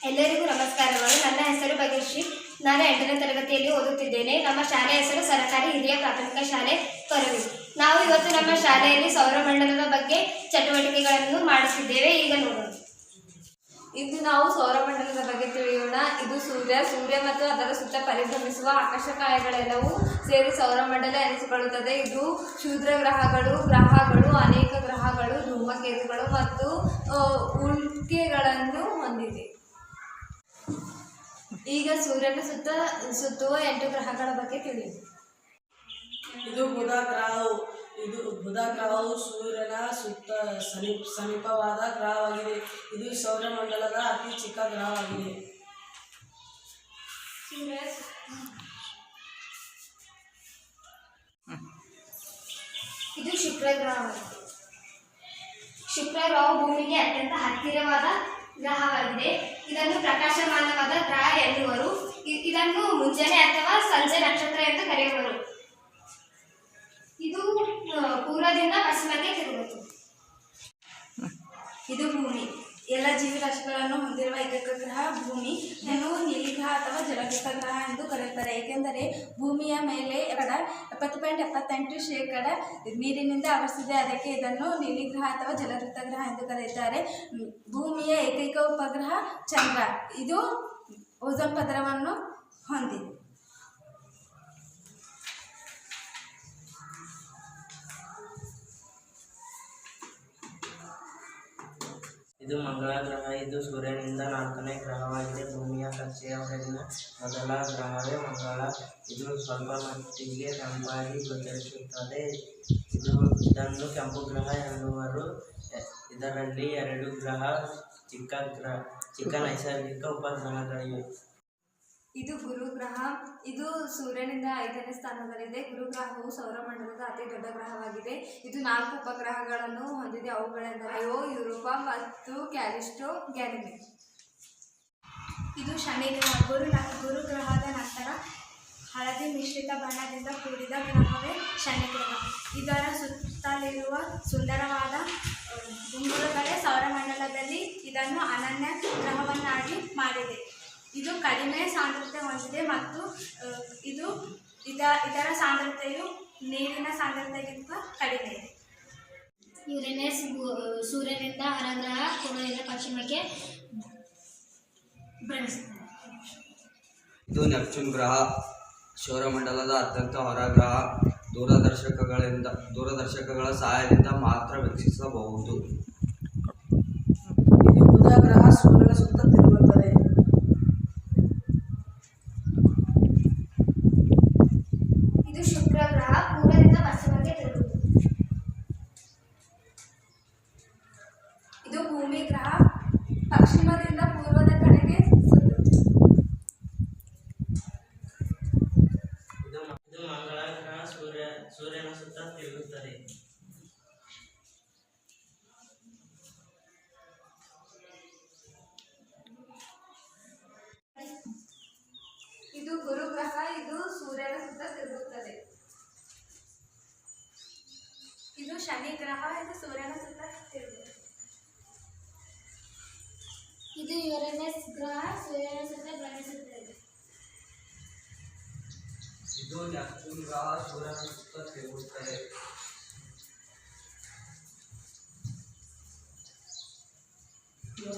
ಎಲ್ಲರಿಗೂ ನಮಸ್ಕಾರಗಳು. ನನ್ನ ಹೆಸರು ಭಾಗ್ಯಶ್ರೀ. ನಾನು 8ನೇ ತರಗತಿಯಲ್ಲಿ ಓದುತ್ತಿದ್ದೇನೆ. ನಮ್ಮ ಶಾಲೆಯ ಹೆಸರು ಸರ್ಕಾರಿ ಹಿರಿಯ ಪ್ರಾಥಮಿಕ ಶಾಲೆ ಕೊರವಿ. ನಾವು ಇವತ್ತು ನಮ್ಮ ಶಾಲೆಯಲ್ಲಿ ಸೌರಮಂಡಲದ ಬಗ್ಗೆ ಚಟುವಟಿಕೆಗಳನ್ನು ಮಾಡುತ್ತಿದ್ದೇವೆ. ಈಗ ನೋಡೋಣ. ಇಂದು ನಾವು ಸೌರಮಂಡಲದ ಬಗ್ಗೆ ತಿಳಿಯೋಣ. ಇದು ಸೂರ್ಯ ಮತ್ತು ಅದರ ಸುತ್ತ ಪರಿಭ್ರಮಿಸುವ ಆಕಾಶಕಾಯಗಳೆಲ್ಲವೂ ಸೇರಿ ಸೌರಮಂಡಲ ಎನಿಸಿಕೊಳ್ಳುತ್ತದೆ. ಇದು ಕ್ಷುದ್ರ ಗ್ರಹಗಳು, ಅನೇಕ ಗ್ರಹಗಳು, ಧೂಮಕೇತುಗಳು ಮತ್ತು ಉಲ್ಕೆಗಳನ್ನು ಹೊಂದಿದೆ. ಈಗ ಸೂರ್ಯನ ಸುತ್ತುವ 8 ಗ್ರಹಗಳ ಬಗ್ಗೆ ತಿಳಿಯೋಣ. ಇದು ಬುಧ ಗ್ರಹವು ಸೂರ್ಯನ ಸುತ್ತ ಸಮೀಪವಾದ ಗ್ರಹವಾಗಿದೆ. ಇದು ಸೌರಮಂಡಲದ ಅತಿ ಚಿಕ್ಕ ಗ್ರಹವಾಗಿದೆ. ಇದು ಶುಕ್ರ ಗ್ರಹವಾಗಿದೆ. ಶುಕ್ರ ಗ್ರಹವು ಭೂಮಿಗೆ ಅತ್ಯಂತ ಹತ್ತಿರವಾದ ಗ್ರಹವಾಗಿದೆ. ಇದನ್ನು ಪ್ರಕಾಶಮಾನವಾದ ಗ್ರಹ ಎನ್ನುವರು. ಇದನ್ನು ಮುಂಜಾನೆ ಅಥವಾ ಸಂಜೆ ನಕ್ಷತ್ರ ಎಂದು ಕರೆಯುವರು. ಇದು ಪೂರ್ವದಿಂದ ಪಶ್ಚಿಮಕ್ಕೆ ತಿರುಗುತ್ತದೆ. ಇದು ಭೂಮಿ. ಎಲ್ಲ ಜೀವರಾಶಿಗಳನ್ನು ಹೊಂದಿರುವ ಏಕೈಕ ಗ್ರಹ ಭೂಮಿ. ಇದನ್ನು ನೀಲಿಗ್ರಹ ಅಥವಾ ಜಲವೃತ ಗ್ರಹ ಎಂದು ಕರೆಯುತ್ತಾರೆ, ಏಕೆಂದರೆ ಭೂಮಿಯ ಮೇಲೆ 70.78% ನೀರಿನಿಂದ ಆವರಿಸಿದೆ. ಅದಕ್ಕೆ ಇದನ್ನು ನೀಲಿಗ್ರಹ ಅಥವಾ ಜಲವೃತ ಗ್ರಹ ಎಂದು ಕರೆಯುತ್ತಾರೆ. ಭೂಮಿಯ ಏಕೈಕ ಉಪಗ್ರಹ ಚಂದ್ರ. ಇದು ಓಝೋನ್ ಪದರವನ್ನು ಹೊಂದಿದೆ. ಇದು ಮಂಗಳ ಗ್ರಹ. ಇದು ಸೂರ್ಯನಿಂದ 4ನೇ ಗ್ರಹವಾಗಿದೆ. ಭೂಮಿಯ ಕಕ್ಷೆಯ ಹೊರಗಿನ ಮೊದಲ ಗ್ರಹವೇ ಮಂಗಳ. ಇದು ಸ್ವಲ್ಪ ಮಟ್ಟಿಗೆ ತಂಪಾಗಿ ಗೋಚರಿಸುತ್ತದೆ. ಇದನ್ನು ಕೆಂಪು ಗ್ರಹ ಎನ್ನುವರು. ಇದರಲ್ಲಿ 2 ಚಿಕ್ಕ ನೈಸರ್ಗಿಕ ಉಪಗ್ರಹಗಳಿವೆ. ಇದು ಗುರು ಗ್ರಹ. ಇದು ಸೂರ್ಯನಿಂದ 5ನೇ ಸ್ಥಾನದಲ್ಲಿದೆ. ಗುರು ಗ್ರಹವು ಸೌರಮಂಡಲದ ಅತಿ ದೊಡ್ಡ ಗ್ರಹವಾಗಿದೆ. ಇದು 4 ಉಪಗ್ರಹಗಳನ್ನು ಹೊಂದಿದೆ. ಅವುಗಳೆಂದರೆ ಐಒ, ಯುರೋಪ ಮತ್ತು ಕ್ಯಾಲಿಸ್ಟೋ, ಗ್ಯಾನಿಮೇಡ್. ಇದು ಶನಿ ಗ್ರಹ. ಗುರು ಗ್ರಹದ ನಂತರ ಹಳದಿ ಮಿಶ್ರಿತ ಬಣ್ಣದಿಂದ ಕೂಡಿದ ಗ್ರಹವೇ ಶನಿ ಗ್ರಹ. ಇದರ ಸುತ್ತಲಿರುವ ಸುಂದರವಾದ ದುಂಗುರಗಳೇ ಸೌರಮಂಡಲದಲ್ಲಿ ಇದನ್ನು ಅನನ್ಯ ಗ್ರಹವನ್ನಾಗಿ ಮಾಡಿದೆ. ಇದು ಕಡಿಮೆ ಸಾಂದ್ರತೆ ಹೊಂದಿದೆ ಮತ್ತು ಇದರ ಸಾಂದ್ರತೆಯು ನೀರಿನ ಸಾಂದ್ರತೆಗಿಂತ ಕಡಿಮೆ ಇದೆ. ಯುರೇನಸ್ ಸೂರ್ಯನಿಂದ ಹೊರಗ್ರಹ, ಪೂರ್ವದಿಂದ ಪಶ್ಚಿಮಕ್ಕೆ ಬೆಳೆಸುತ್ತದೆ. ಇದು ನೆಪ್ಚೂನ್ ಗ್ರಹ. ಸೌರಮಂಡಲದ ಅತ್ಯಂತ ಹೊರಗ್ರಹ. ದೂರದರ್ಶಕಗಳ ಸಹಾಯದಿಂದ ಮಾತ್ರ ವೀಕ್ಷಿಸಬಹುದು. ಇದು ಬುಧ ಗ್ರಹ. ಸೂರ್ಯನ ಸುತ್ತ ತಿರುಗುತ್ತದೆ. ಇದು ಶುಕ್ರ ಗ್ರಹ. ಪೂರ್ವದಿಂದ ಪಶ್ಚಿಮಕ್ಕೆ ತಿರುಗುತ್ತದೆ. ಇದು ಭೂಮಿ ಗ್ರಹ. ಪಶ್ಚಿಮದಿಂದ ಪೂರ್ವದ ಕಡೆಗೆ ಸುತ್ತುತ್ತದೆ. ಇದು ಮಂಗಳ ಗ್ರಹ. ಸೂರ್ಯನ ಸುತ್ತ ತಿರುಗುತ್ತದೆ. ಇದು ಗುರು ಗ್ರಹ. ಇದು ಸೂರ್ಯನ ಸುತ್ತ ತಿರುಗುತ್ತದೆ. ಇದು ಶನಿ ಗ್ರಹ. ಇದು ಸೂರ್ಯನ ಸುತ್ತ ತಿರುಗುತ್ತದೆ. ಇದು ಯುರೇನಸ್ ಗ್ರಹ. ಸೂರ್ಯನ ಸುತ್ತ ಭ್ರಮಿಸುತ್ತದೆ. ಇದು ನೆಪ್ಚೂನ್ ಗ್ರಹ. ಸೂರ್ಯನ ಸುತ್ತ ತಿರುಗುತ್ತದೆ. ಇದು